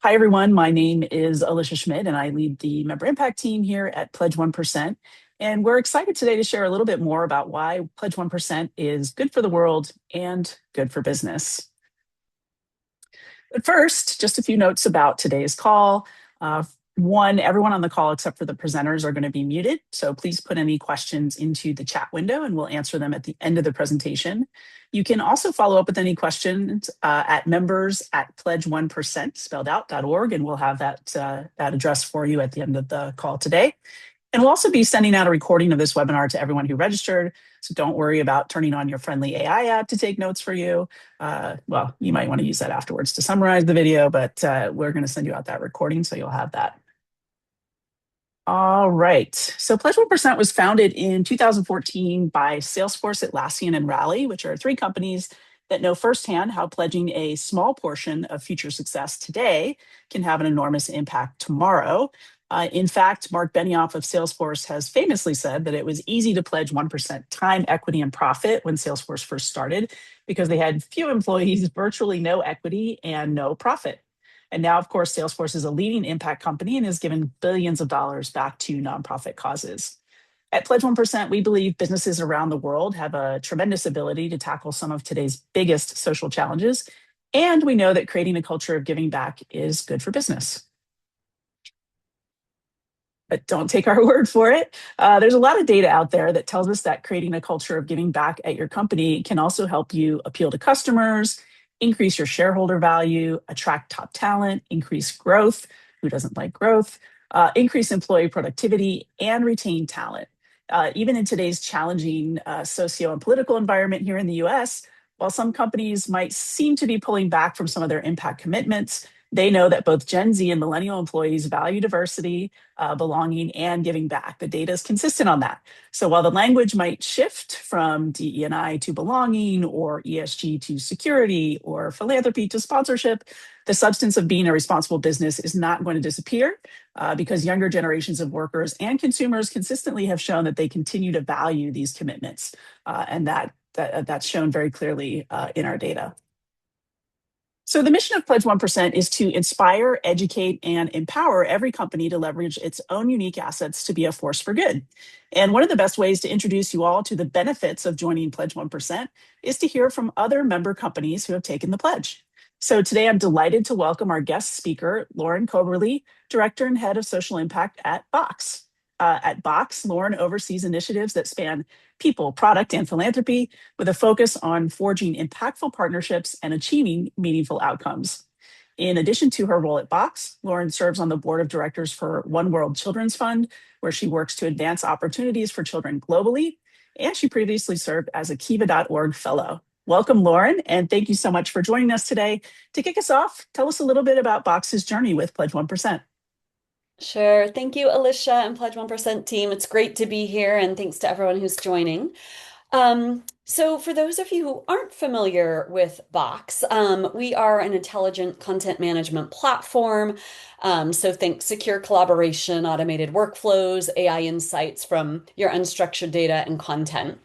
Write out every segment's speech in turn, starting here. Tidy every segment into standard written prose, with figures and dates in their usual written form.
Hi, everyone. My name is Alicia Schmidt, and I lead the member impact team here at Pledge 1%. And we're excited today to share a little bit more about why Pledge 1% is good for the world and good for business. But first, just a few notes about today's call. One, everyone on the call except for the presenters are going to be muted. So please put any questions into the chat window and we'll answer them at the end of the presentation. You can also follow up with any questions at members@pledge1% spelled out.org, and we'll have that address for you at the end of the call today. And we'll also be sending out a recording of this webinar to everyone who registered. So don't worry about turning on your friendly AI app to take notes for you. Well, you might want to use that afterwards to summarize the video, but we're going to send you out that recording so you'll have that. All right. So Pledge 1% was founded in 2014 by Salesforce, Atlassian, and Rally, which are three companies that know firsthand how pledging a small portion of future success today can have an enormous impact tomorrow. In fact, Mark Benioff of Salesforce has famously said that it was easy to pledge 1% time, equity, and profit when Salesforce first started because they had few employees, virtually no equity, and no profit. And now, of course, Salesforce is a leading impact company and has given billions of dollars back to nonprofit causes. At Pledge 1%, we believe businesses around the world have a tremendous ability to tackle some of today's biggest social challenges. And we know that creating a culture of giving back is good for business. But don't take our word for it. There's a lot of data out there that tells us that creating a culture of giving back at your company can also help you appeal to customers, increase your shareholder value, attract top talent, increase growth. Who doesn't like growth? Increase employee productivity, and retain talent. Even in today's challenging socio and political environment here in the US, while some companies might seem to be pulling back from some of their impact commitments, they know that both Gen Z and millennial employees value diversity, belonging, and giving back. The data is consistent on that. So while the language might shift from DE&I to belonging, or ESG to security, or philanthropy to sponsorship, the substance of being a responsible business is not going to disappear because younger generations of workers and consumers consistently have shown that they continue to value these commitments. And that's shown very clearly in our data. So the mission of Pledge 1% is to inspire, educate, and empower every company to leverage its own unique assets to be a force for good. And one of the best ways to introduce you all to the benefits of joining Pledge 1% is to hear from other member companies who have taken the pledge. So today I'm delighted to welcome our guest speaker, Lauren Coberly, Director and Head of Social Impact at Box. At Box, Lauren oversees initiatives that span people, product, and philanthropy with a focus on forging impactful partnerships and achieving meaningful outcomes. In addition to her role at Box, Lauren serves on the board of directors for One World Children's Fund, where she works to advance opportunities for children globally, and she previously served as a Kiva.org fellow. Welcome, Lauren, and thank you so much for joining us today. To kick us off, tell us a little bit about Box's journey with Pledge 1%. Sure. Thank you, Alicia and Pledge 1% team. It's great to be here, and thanks to everyone who's joining. So for those of you who aren't familiar with Box, we are an intelligent content management platform. So think secure collaboration, automated workflows, AI insights from your unstructured data and content.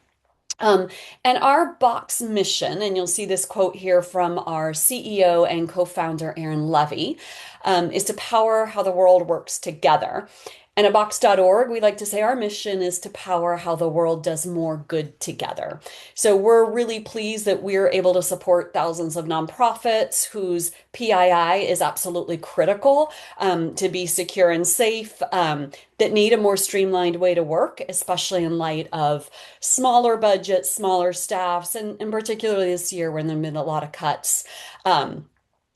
And our Box mission, and you'll see this quote here from our CEO and co-founder, Aaron Levy, is to power how the world works together. And at Box.org, we like to say our mission is to power how the world does more good together. So we're really pleased that we're able to support thousands of nonprofits whose PII is absolutely critical to be secure and safe, that need a more streamlined way to work, especially in light of smaller budgets, smaller staffs, and particularly this year when there have been a lot of cuts.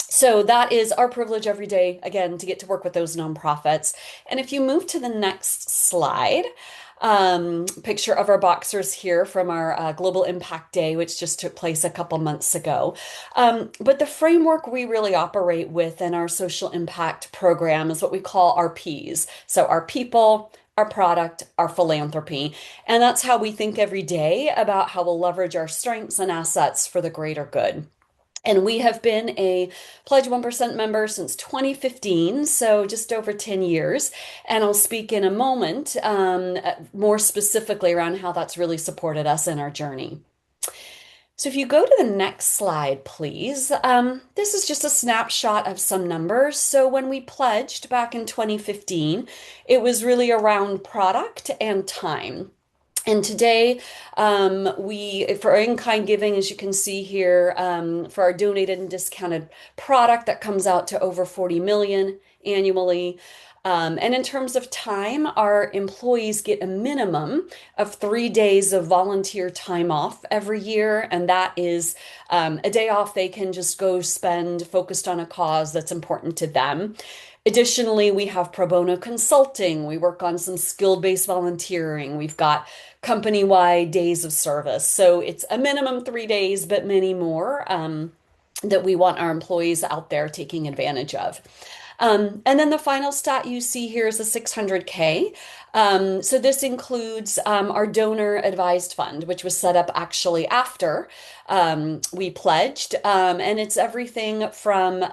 So that is our privilege every day, again, to get to work with those nonprofits. And if you move to the next slide, picture of our boxers here from our Global Impact Day, which just took place a couple months ago. But the framework we really operate with in our social impact program is what we call our Ps. So our people, our product, our philanthropy. And that's how we think every day about how we'll leverage our strengths and assets for the greater good. And we have been a Pledge 1% member since 2015, so just over 10 years. And I'll speak in a moment more specifically around how that's really supported us in our journey. So if you go to the next slide, please, this is just a snapshot of some numbers. So when we pledged back in 2015, it was really around product and time. And today, for in-kind giving, as you can see here, for our donated and discounted product that comes out to over 40 million annually. And in terms of time, our employees get a minimum of 3 days of volunteer time off every year. And that is a day off they can just go spend focused on a cause that's important to them. Additionally, we have pro bono consulting. We work on some skill-based volunteering. We've got company-wide days of service. So it's a minimum 3 days, but many more that we want our employees out there taking advantage of. And then the final stat you see here is the 600K. So this includes our donor advised fund, which was set up actually after we pledged. And it's everything from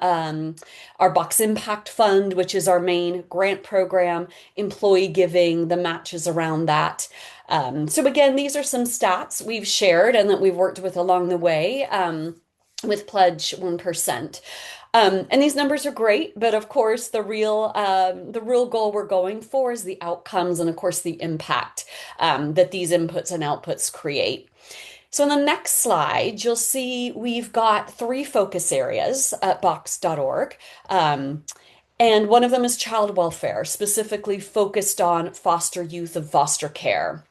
our Box Impact Fund, which is our main grant program, employee giving, the matches around that. So again, these are some stats we've shared and that we've worked with along the way with Pledge 1%. And these numbers are great, but of course, the real goal we're going for is the outcomes and, of course, the impact that these inputs and outputs create. So on the next slide, you'll see we've got 3 focus areas at box.org. And one of them is child welfare, specifically focused on foster youth of foster care.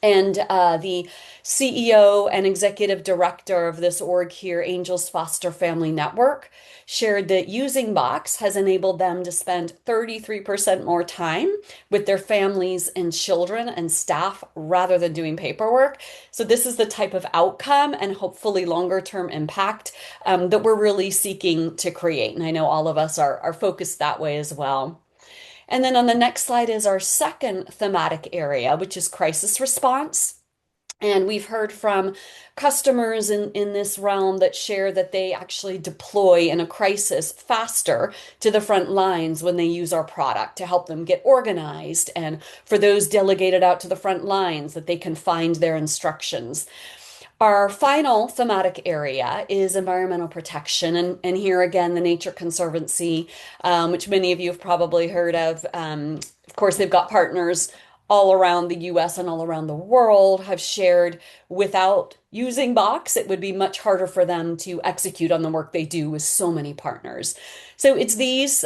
And the CEO and executive director of this org here, Angels Foster Family Network, shared that using Box has enabled them to spend 33% more time with their families and children and staff rather than doing paperwork. So this is the type of outcome and hopefully longer term impact that we're really seeking to create. And I know all of us are focused that way as well. And then on the next slide is our second thematic area, which is crisis response. And we've heard from customers in this realm that share that they actually deploy in a crisis faster to the front lines when they use our product to help them get organized. And for those delegated out to the front lines, that they can find their instructions. Our final thematic area is environmental protection. And here again, the Nature Conservancy, which many of you have probably heard of. Of course, they've got partners all around the US and all around the world, have shared without using Box, it would be much harder for them to execute on the work they do with so many partners. So it's these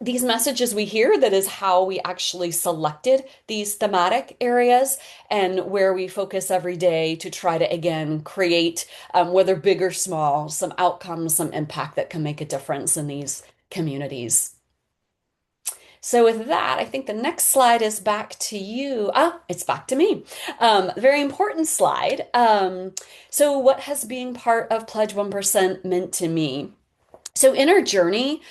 messages we hear that is how we actually selected these thematic areas and where we focus every day to try to, again, create, whether big or small, some outcomes, some impact that can make a difference in these communities. So with that, I think the next slide is back to you. It's back to me. Very important slide. So what has being part of Pledge 1% meant to me? So in our journey,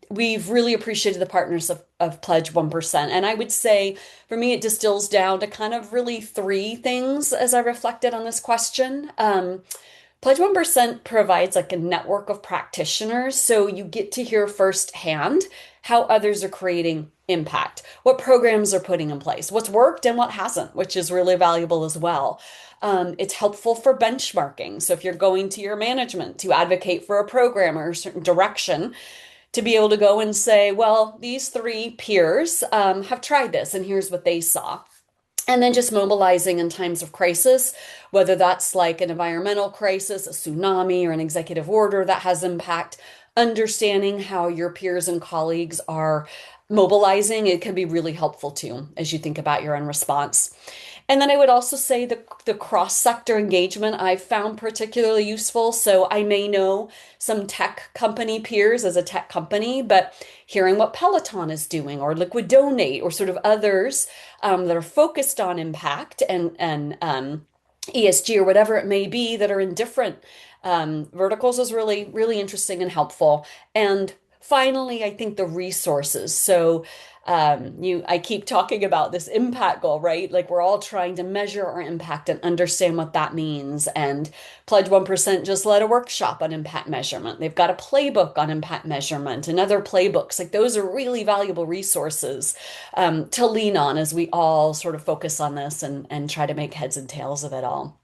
we've really appreciated the partners of Pledge 1%. And I would say for me, it distills down to kind of really 3 things as I reflected on this question. Pledge 1% provides like a network of practitioners, so you get to hear firsthand how others are creating impact, what programs are putting in place, what's worked and what hasn't, which is really valuable as well. It's helpful for benchmarking. So if you're going to your management to advocate for a program or a certain direction, to be able to go and say, well, these 3 peers have tried this and here's what they saw. And then just mobilizing in times of crisis, whether that's like an environmental crisis, a tsunami, or an executive order that has impact, understanding how your peers and colleagues are mobilizing, it can be really helpful too as you think about your own response. And then I would also say the cross-sector engagement I've found particularly useful. So I may know some tech company peers as a tech company, but hearing what Peloton is doing or Liquid Donate or sort of others that are focused on impact and ESG or whatever it may be that are in different verticals is really, really interesting and helpful. And finally, I think the resources. So I keep talking about this impact goal, right? Like we're all trying to measure our impact and understand what that means. And Pledge 1% just led a workshop on impact measurement. They've got a playbook on impact measurement and other playbooks. Like those are really valuable resources to lean on as we all sort of focus on this and try to make heads and tails of it all.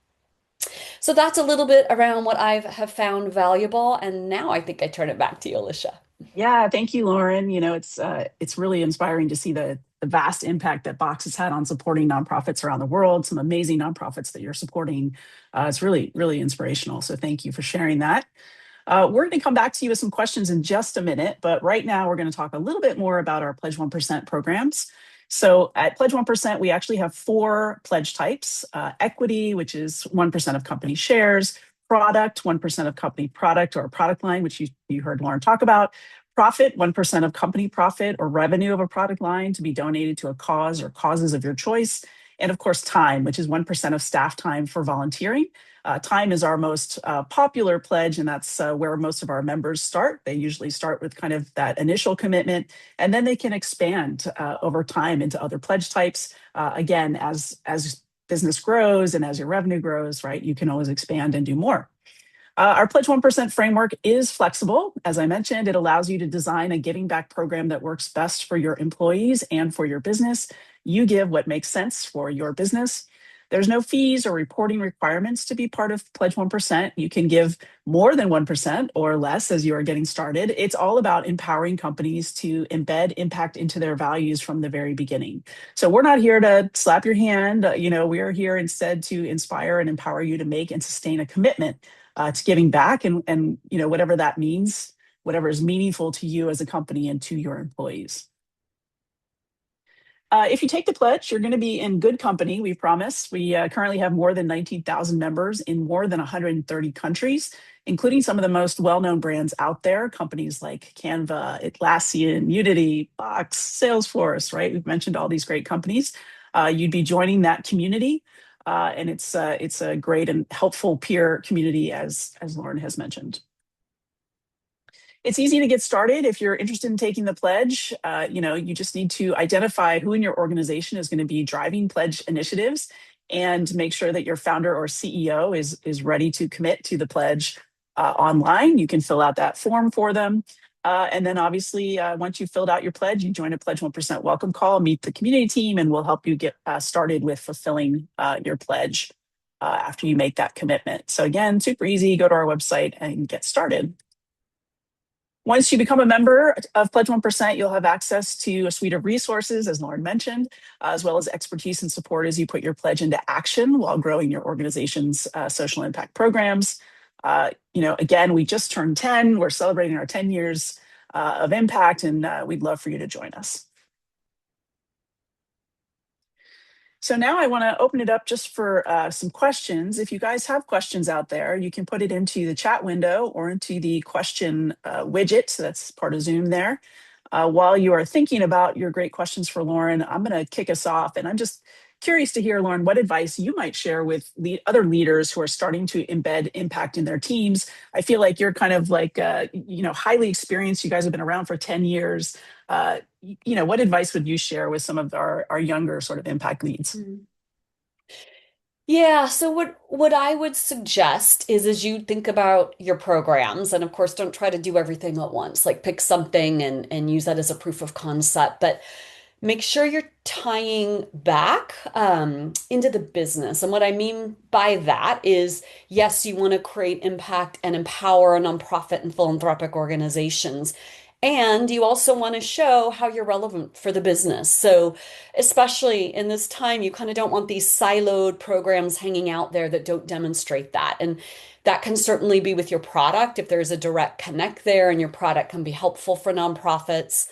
So that's a little bit around what I have found valuable. And now I think I turn it back to you, Alicia. Yeah, thank you, Lauren. It's really inspiring to see the vast impact that Box has had on supporting nonprofits around the world. Some amazing nonprofits that you're supporting. It's really, really inspirational. So thank you for sharing that. We're going to come back to you with some questions in just a minute, but right now we're going to talk a little bit more about our Pledge 1% programs. So at Pledge 1%, we actually have four pledge types: equity, which is 1% of company shares; product, 1% of company product or product line, which you heard Lauren talk about; profit, 1% of company profit or revenue of a product line to be donated to a cause or causes of your choice; and of course, time, which is 1% of staff time for volunteering. Time is our most popular pledge, and that's where most of our members start. They usually start with kind of that initial commitment, and then they can expand over time into other pledge types. Again, as business grows and as your revenue grows, right, you can always expand and do more. Our Pledge 1% framework is flexible. As I mentioned, it allows you to design a giving back program that works best for your employees and for your business. You give what makes sense for your business. There's no fees or reporting requirements to be part of Pledge 1%. You can give more than 1% or less as you are getting started. It's all about empowering companies to embed impact into their values from the very beginning. So we're not here to slap your hand. We are here instead to inspire and empower you to make and sustain a commitment to giving back, and whatever that means, whatever is meaningful to you as a company and to your employees. If you take the pledge, you're going to be in good company, we promise. We currently have more than 19,000 members in more than 130 countries, including some of the most well-known brands out there, companies like Canva, Atlassian, Unity, Box, Salesforce, right? We've mentioned all these great companies. You'd be joining that community, and it's a great and helpful peer community, as Lauren has mentioned. It's easy to get started if you're interested in taking the pledge. You just need to identify who in your organization is going to be driving pledge initiatives, and make sure that your founder or CEO is ready to commit to the pledge online. You can fill out that form for them. And then obviously, once you've filled out your pledge, you join a Pledge 1% welcome call, meet the community team, and we'll help you get started with fulfilling your pledge after you make that commitment. So again, super easy. Go to our website and get started. Once you become a member of Pledge 1%, you'll have access to a suite of resources, as Lauren mentioned, as well as expertise and support as you put your pledge into action while growing your organization's social impact programs. Again, we just turned 10. We're celebrating our 10 years of impact, and we'd love for you to join us. So now I want to open it up just for some questions. If you guys have questions out there, you can put it into the chat window or into the question widget. So that's part of Zoom there. While you are thinking about your great questions for Lauren, I'm going to kick us off. And I'm just curious to hear, Lauren, what advice you might share with other leaders who are starting to embed impact in their teams. I feel like you're kind of like, highly experienced. You guys have been around for 10 years. What advice would you share with some of our younger sort of impact leads? Yeah, so what I would suggest is as you think about your programs, and of course don't try to do everything at once, like pick something and use that as a proof of concept, but make sure you're tying back into the business. And what I mean by that is, yes, you want to create impact and empower nonprofit and philanthropic organizations. And you also want to show how you're relevant for the business. So, especially in this time, you kind of don't want these siloed programs hanging out there that don't demonstrate that. And that can certainly be with your product if there's a direct connect there and your product can be helpful for nonprofits.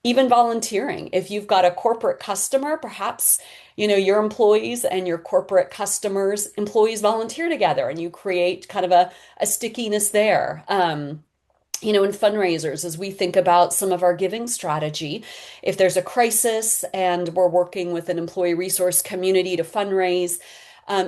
Even volunteering. If you've got a corporate customer, perhaps, your employees and your corporate customers' employees volunteer together and you create kind of a stickiness there. In fundraisers, as we think about some of our giving strategy, if there's a crisis and we're working with an employee resource community to fundraise,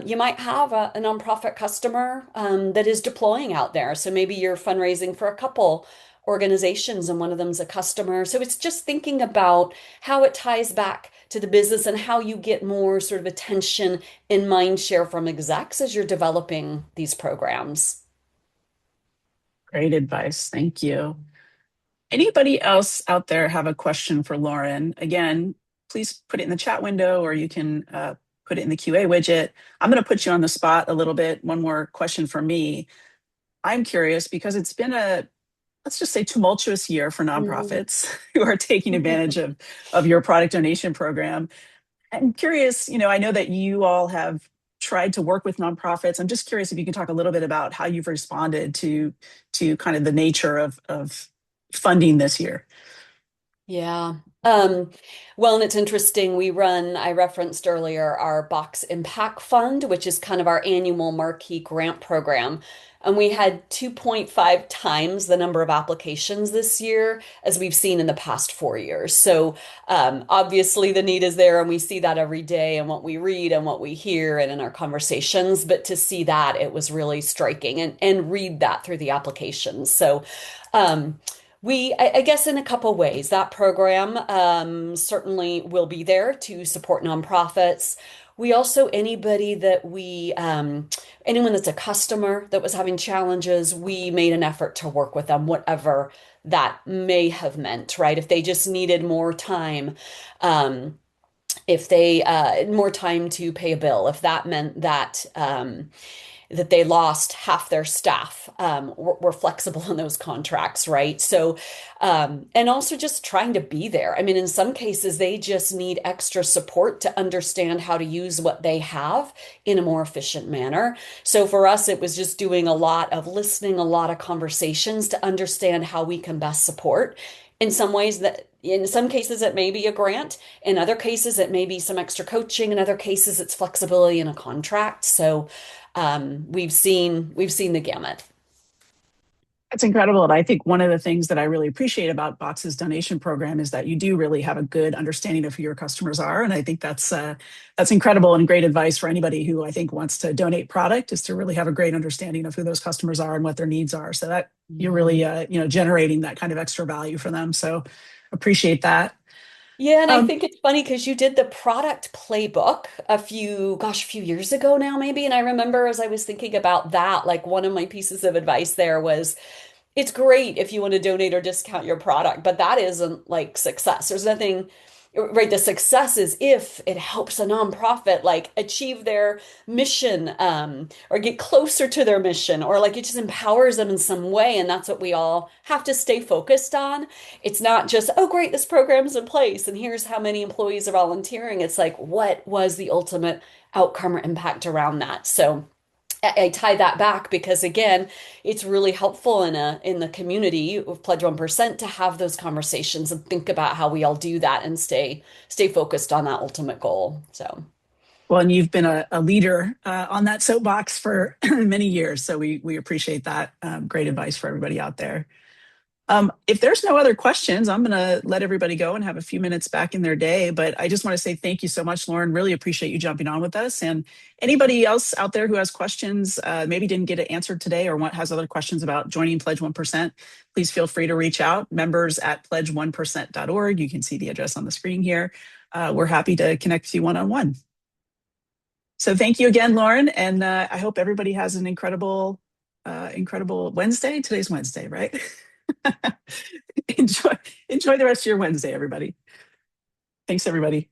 you might have a nonprofit customer that is deploying out there. So maybe you're fundraising for a couple organizations and one of them's a customer. So it's just thinking about how it ties back to the business and how you get more sort of attention and mind share from execs as you're developing these programs. Great advice. Thank you. Anybody else out there have a question for Lauren? Again, please put it in the chat window, or you can put it in the QA widget. I'm going to put you on the spot a little bit. One more question from me. I'm curious because it's been a, let's just say, tumultuous year for Mhm. nonprofits who are taking advantage of your product donation program. I'm curious, I know that you all have tried to work with nonprofits. I'm just curious if you can talk a little bit about how you've responded to kind of the nature of funding this year. Yeah. Um, well, and it's interesting. I referenced earlier our Box Impact Fund, which is kind of our annual marquee grant program. And we had 2.5 times the number of applications this year as we've seen in the past 4 years. So obviously the need is there, and we see that every day in what we read and what we hear and in our conversations. But to see that, it was really striking and read that through the applications. So um, I guess in a couple ways, that program certainly will be there to support nonprofits. We also, anyone that's a customer that was having challenges, we made an effort to work with them, whatever that may have meant, right? If they just needed more time, um, if they more time to pay a bill, if that meant that they lost half their staff. We're flexible in those contracts, right? So, and also just trying to be there. I mean, in some cases, they just need extra support to understand how to use what they have in a more efficient manner. So for us, it was just doing a lot of listening, a lot of conversations to understand how we can best support. In some cases, it may be a grant. In other cases, it may be some extra coaching. In other cases, it's flexibility in a contract. So, we've seen the gamut. That's incredible. And I think one of the things that I really appreciate about Box's donation program is that you do really have a good understanding of who your customers are. And I think that's incredible and great advice for anybody who I think wants to donate product, is to really have a great understanding of who those customers are and what their needs are. So that you're really Mhm. generating that kind of extra value for them. So appreciate that. Yeah, and I Um, think it's funny because you did the product playbook a few years ago now, maybe. And I remember as I was thinking about that, like one of my pieces of advice there was it's great if you want to donate or discount your product, but that isn't like success. There's nothing, right? The success is if it helps a nonprofit like achieve their mission, or get closer to their mission, or like it just empowers them in some way. And that's what we all have to stay focused on. It's not just, oh, great, this program's in place and here's how many employees are volunteering. It's like, what was the ultimate outcome or impact around that? So, I tie that back because again, it's really helpful in the community of Pledge 1% to have those conversations and think about how we all do that and stay focused on that ultimate goal. So well, and you've been a leader on that soapbox for many years. So we appreciate that. Great advice for everybody out there. If there's no other questions, I'm going to let everybody go and have a few minutes back in their day. But I just want to say thank you so much, Lauren. Really appreciate you jumping on with us. And anybody else out there who has questions, maybe didn't get it answered today, or has other questions about joining Pledge 1%, please feel free to reach out. Members at pledge1percent.org. You can see the address on the screen here. We're happy to connect with you one-on-one. So thank you again, Lauren. And I hope everybody has an incredible Wednesday. Today's Wednesday, right? enjoy enjoy the rest of your Wednesday, everybody. Thanks, everybody.